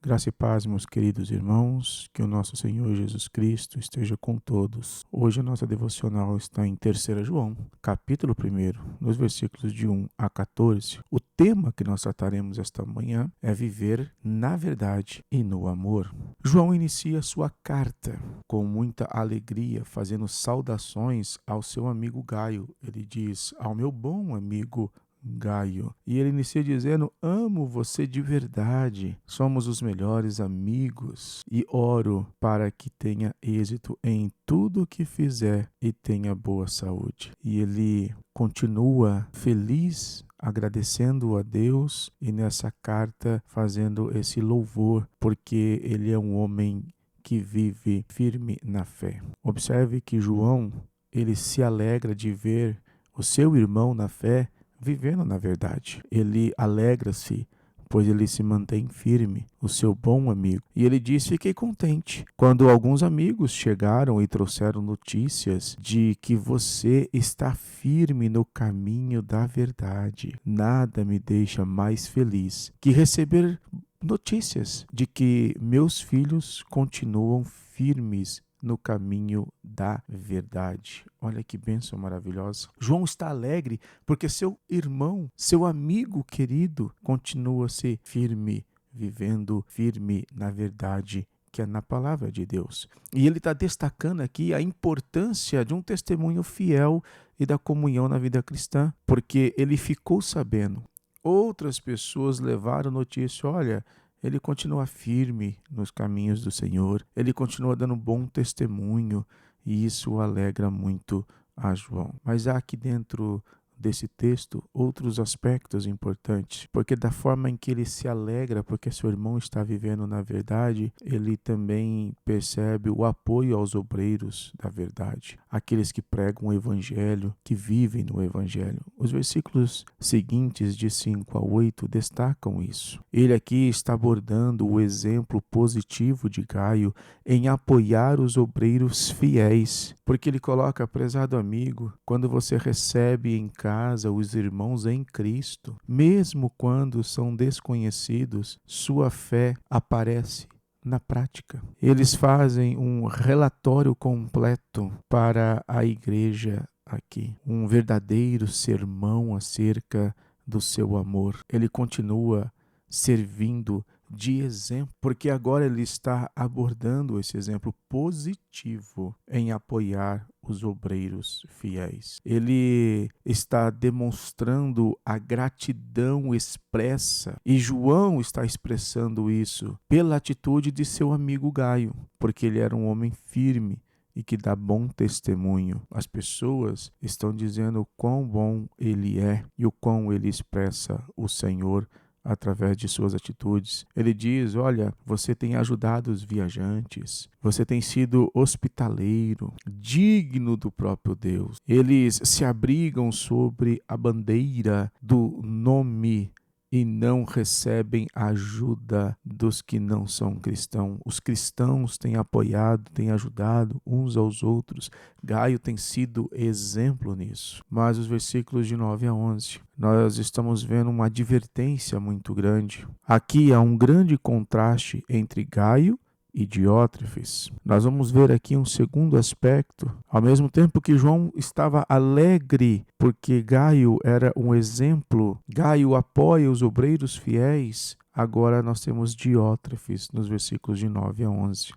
Graça e paz, meus queridos irmãos, que o nosso Senhor Jesus Cristo esteja com todos. Hoje a nossa devocional está em 3 João, capítulo 1, nos versículos de 1 a 14. O tema que nós trataremos esta manhã é viver na verdade e no amor. João inicia sua carta com muita alegria, fazendo saudações ao seu amigo Gaio. Ele diz: ao meu bom amigo Gaio. E ele inicia dizendo: amo você de verdade, somos os melhores amigos e oro para que tenha êxito em tudo o que fizer e tenha boa saúde. E ele continua feliz, agradecendo a Deus e nessa carta fazendo esse louvor, porque ele é um homem que vive firme na fé. Observe que João, ele se alegra de ver o seu irmão na fé vivendo na verdade. Ele alegra-se, pois ele se mantém firme, o seu bom amigo. E ele diz: fiquei contente quando alguns amigos chegaram e trouxeram notícias de que você está firme no caminho da verdade. Nada me deixa mais feliz que receber notícias de que meus filhos continuam firmes no caminho da verdade. Olha que bênção maravilhosa. João está alegre porque seu irmão, seu amigo querido, continua-se firme, vivendo firme na verdade, que é na palavra de Deus. E ele está destacando aqui a importância de um testemunho fiel e da comunhão na vida cristã, porque ele ficou sabendo. Outras pessoas levaram notícia: olha, ele continua firme nos caminhos do Senhor, ele continua dando bom testemunho, e isso alegra muito a João. Mas há aqui dentro desse texto outros aspectos importantes, porque da forma em que ele se alegra porque seu irmão está vivendo na verdade, ele também percebe o apoio aos obreiros da verdade, aqueles que pregam o evangelho, que vivem no evangelho. Os versículos seguintes de 5 a 8 destacam isso. Ele aqui está abordando o exemplo positivo de Gaio em apoiar os obreiros fiéis, porque ele coloca: prezado amigo, quando você recebe em casa os irmãos em Cristo, mesmo quando são desconhecidos, sua fé aparece na prática. Eles fazem um relatório completo para a igreja aqui, um verdadeiro sermão acerca do seu amor. Ele continua servindo de exemplo, porque agora ele está abordando esse exemplo positivo em apoiar os obreiros fiéis. Ele está demonstrando a gratidão expressa, e João está expressando isso pela atitude de seu amigo Gaio, porque ele era um homem firme e que dá bom testemunho. As pessoas estão dizendo o quão bom ele é e o quão ele expressa o Senhor através de suas atitudes. Ele diz: olha, você tem ajudado os viajantes, você tem sido hospitaleiro, digno do próprio Deus. Eles se abrigam sobre a bandeira do nome e não recebem ajuda dos que não são cristãos. Os cristãos têm apoiado, têm ajudado uns aos outros. Gaio tem sido exemplo nisso. Mas os versículos de 9 a 11, nós estamos vendo uma advertência muito grande. Aqui há um grande contraste entre Gaio e Diótrefes. Nós vamos ver aqui um segundo aspecto. Ao mesmo tempo que João estava alegre porque Gaio era um exemplo, Gaio apoia os obreiros fiéis, agora nós temos Diótrefes nos versículos de 9 a 11.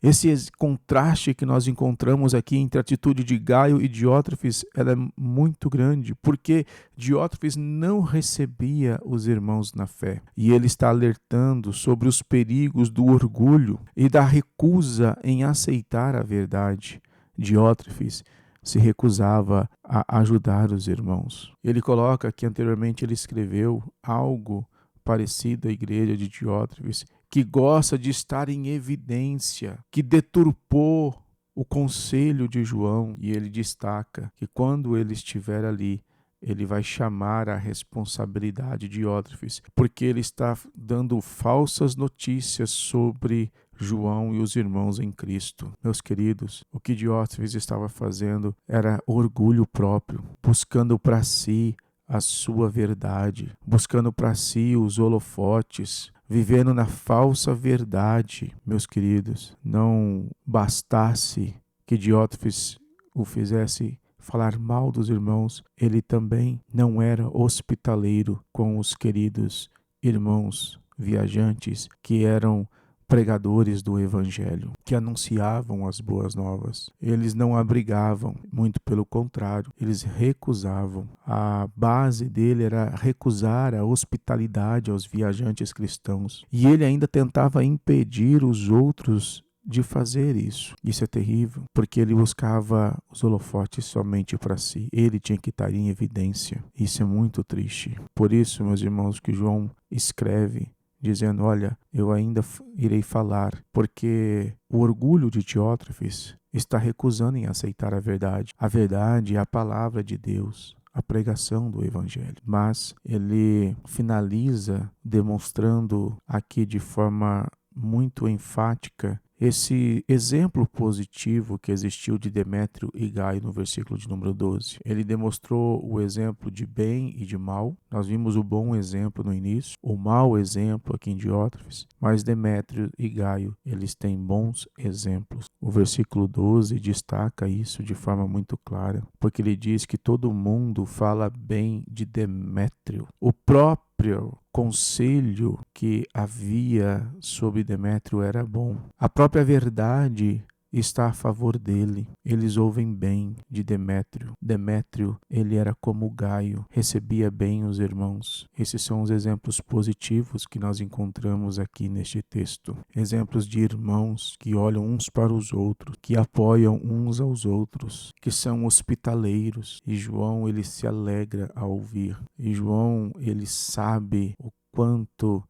Esse contraste que nós encontramos aqui entre a atitude de Gaio e Diótrefes, ela é muito grande, porque Diótrefes não recebia os irmãos na fé. E ele está alertando sobre os perigos do orgulho e da recusa em aceitar a verdade. Diótrefes se recusava a ajudar os irmãos. Ele coloca que anteriormente ele escreveu algo parecido à igreja de Diótrefes, que gosta de estar em evidência, que deturpou o conselho de João, e ele destaca que quando ele estiver ali, ele vai chamar a responsabilidade de Diótrefes, porque ele está dando falsas notícias sobre João e os irmãos em Cristo. Meus queridos, o que Diótrefes estava fazendo era orgulho próprio, buscando para si a sua verdade, buscando para si os holofotes, vivendo na falsa verdade, meus queridos. Não bastasse que Diótrefes o fizesse falar mal dos irmãos, ele também não era hospitaleiro com os queridos irmãos viajantes que eram pregadores do evangelho, que anunciavam as boas novas. Eles não abrigavam, muito pelo contrário, eles recusavam. A base dele era recusar a hospitalidade aos viajantes cristãos. E ele ainda tentava impedir os outros de fazer isso. Isso é terrível, porque ele buscava os holofotes somente para si. Ele tinha que estar em evidência. Isso é muito triste. Por isso, meus irmãos, que João escreve dizendo, olha, eu ainda irei falar, porque o orgulho de Diótrefes está recusando em aceitar a verdade. A verdade é a palavra de Deus, a pregação do evangelho. Mas ele finaliza demonstrando aqui de forma muito enfática esse exemplo positivo que existiu de Demétrio e Gaio no versículo de número 12. Ele demonstrou o exemplo de bem e de mal. Nós vimos o bom exemplo no início, o mau exemplo aqui em Diótrefes, mas Demétrio e Gaio, eles têm bons exemplos. O versículo 12 destaca isso de forma muito clara, porque ele diz que todo mundo fala bem de Demétrio. O próprio conselho que havia sobre Demétrio era bom. A própria verdade está a favor dele. Eles ouvem bem de Demétrio. Demétrio, ele era como Gaio, recebia bem os irmãos. Esses são os exemplos positivos que nós encontramos aqui neste texto. Exemplos de irmãos que olham uns para os outros, que apoiam uns aos outros, que são hospitaleiros. E João, ele se alegra ao ouvir. E João, ele sabe o quanto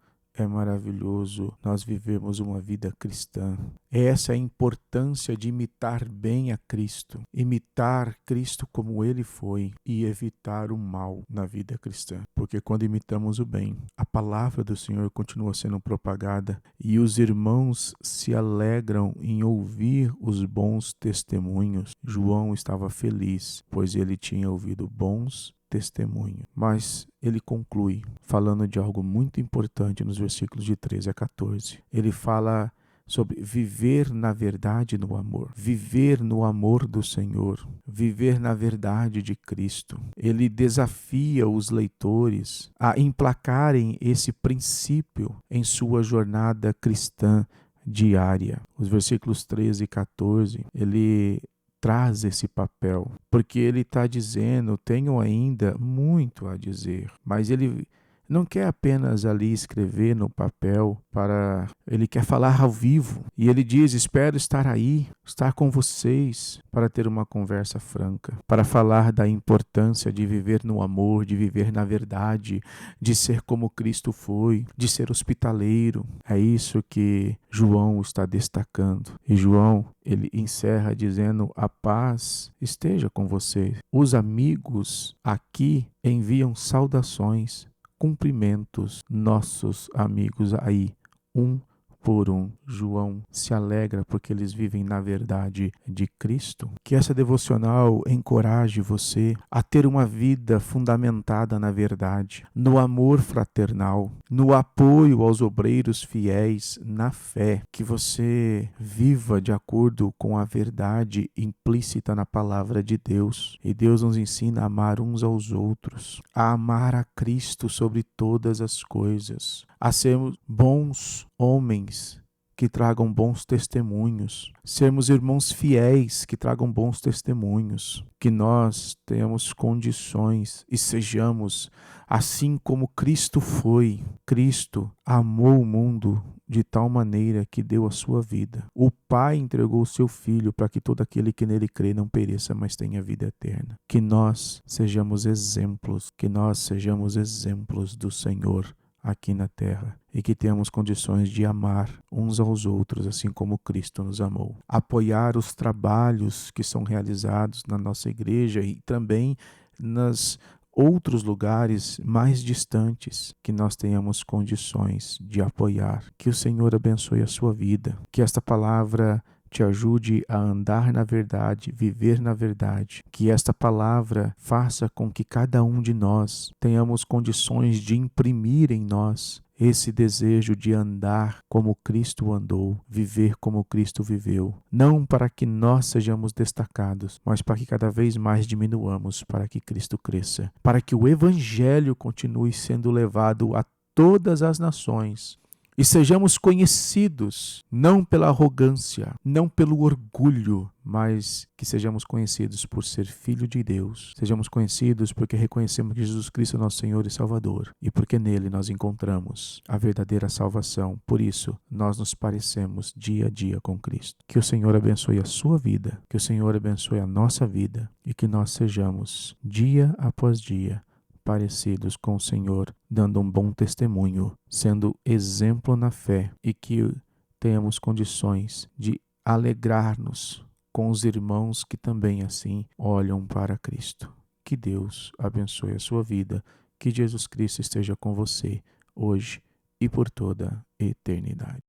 é maravilhoso nós vivemos uma vida cristã. Essa é a importância de imitar bem a Cristo. Imitar Cristo como Ele foi e evitar o mal na vida cristã. Porque quando imitamos o bem, a palavra do Senhor continua sendo propagada e os irmãos se alegram em ouvir os bons testemunhos. João estava feliz, pois ele tinha ouvido bons testemunho. Mas ele conclui falando de algo muito importante nos versículos de 13 a 14. Ele fala sobre viver na verdade no amor, viver no amor do Senhor, viver na verdade de Cristo. Ele desafia os leitores a emplacarem esse princípio em sua jornada cristã diária. Os versículos 13 e 14, ele traz esse papel, porque ele está dizendo, tenho ainda muito a dizer, mas ele não quer apenas ali escrever no papel, ele quer falar ao vivo. E ele diz, espero estar aí, estar com vocês, para ter uma conversa franca, para falar da importância de viver no amor, de viver na verdade, de ser como Cristo foi, de ser hospitaleiro. É isso que João está destacando. E João, ele encerra dizendo, a paz esteja com vocês. Os amigos aqui enviam saudações, cumprimentos, nossos amigos aí, um por um. João se alegra porque eles vivem na verdade de Cristo. Que essa devocional encoraje você a ter uma vida fundamentada na verdade, no amor fraternal, no apoio aos obreiros fiéis, na fé. Que você viva de acordo com a verdade implícita na palavra de Deus. E Deus nos ensina a amar uns aos outros, a amar a Cristo sobre todas as coisas, a sermos bons homens que tragam bons testemunhos, sermos irmãos fiéis que tragam bons testemunhos, que nós tenhamos condições e sejamos assim como Cristo foi. Cristo amou o mundo de tal maneira que deu a sua vida. O Pai entregou o seu Filho para que todo aquele que nele crê não pereça, mas tenha vida eterna. Que nós sejamos exemplos, do Senhor aqui na terra e que tenhamos condições de amar uns aos outros assim como Cristo nos amou. Apoiar os trabalhos que são realizados na nossa igreja e também nos outros lugares mais distantes, que nós tenhamos condições de apoiar. Que o Senhor abençoe a sua vida, que esta palavra te ajude a andar na verdade, viver na verdade. Que esta palavra faça com que cada um de nós tenhamos condições de imprimir em nós esse desejo de andar como Cristo andou, viver como Cristo viveu. Não para que nós sejamos destacados, mas para que cada vez mais diminuamos, para que Cristo cresça. Para que o Evangelho continue sendo levado a todas as nações. E sejamos conhecidos, não pela arrogância, não pelo orgulho, mas que sejamos conhecidos por ser filho de Deus. Sejamos conhecidos porque reconhecemos que Jesus Cristo é nosso Senhor e Salvador e porque nele nós encontramos a verdadeira salvação. Por isso, nós nos parecemos dia a dia com Cristo. Que o Senhor abençoe a sua vida, que o Senhor abençoe a nossa vida e que nós sejamos, dia após dia, parecidos com o Senhor, dando um bom testemunho, sendo exemplo na fé e que tenhamos condições de alegrar-nos com os irmãos que também assim olham para Cristo. Que Deus abençoe a sua vida, que Jesus Cristo esteja com você hoje e por toda a eternidade.